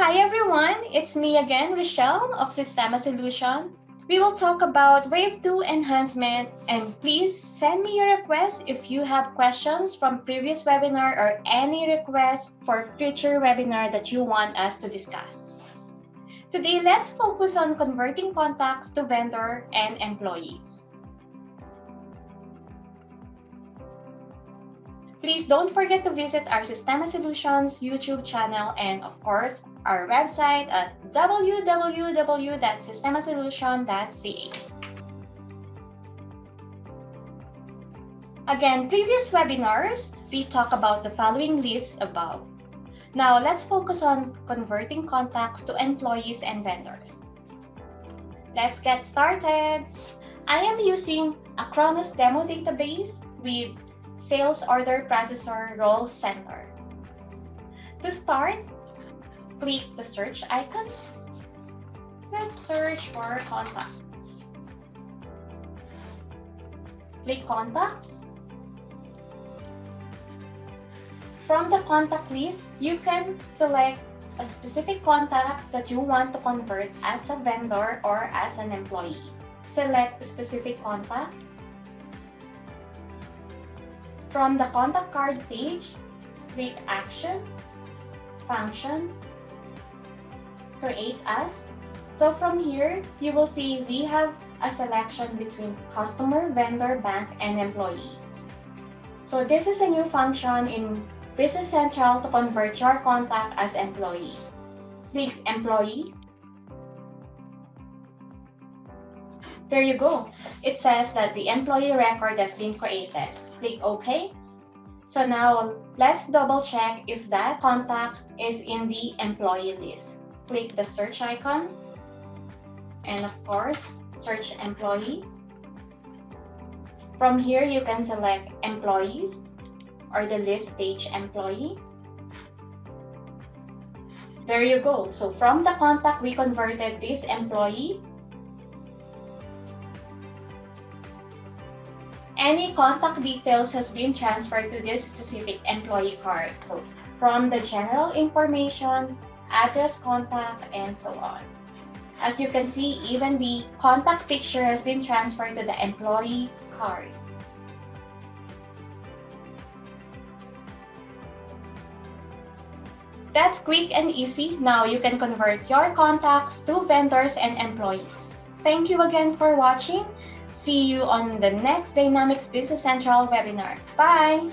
Hi everyone, it's me again, Rochelle of Sistema Solution. We will talk about Wave 2 enhancement, and please send me your requests if you have questions from previous webinar or any requests for future webinar that you want us to discuss. Today, let's focus on converting contacts to vendor and employees. Please don't forget to visit our Sistema Solutions YouTube channel and, of course, our website at www.sistemasolution.ca. Again, previous webinars, we talked about the following list above. Now, let's focus on converting contacts to employees and vendors. Let's get started. I am using Acronis demo database with Sales Order Processor Role Center. To start, click the search icon. Let's search for contacts. Click Contacts. From the contact list, you can select a specific contact that you want to convert as a vendor or as an employee. Select a specific contact. From the contact card page, click Action, Function, Create As. So from here, you will see we have a selection between customer, vendor, bank, and employee. So this is a new function in Business Central to convert your contact as employee. Click Employee. There you go. It says that the employee record has been created. Click OK. So now, let's double check if that contact is in the employee list. Click the search icon. And of course, search employee. From here, you can select employees or the list page employee. There you go. So from the contact, we converted this employee. Any contact details has been transferred to this specific employee card. So from the general information, address, contact, and so on. As you can see, even the contact picture has been transferred to the employee card. That's quick and easy. Now you can convert your contacts to vendors and employees. Thank you again for watching. See you on the next Dynamics Business Central webinar. Bye!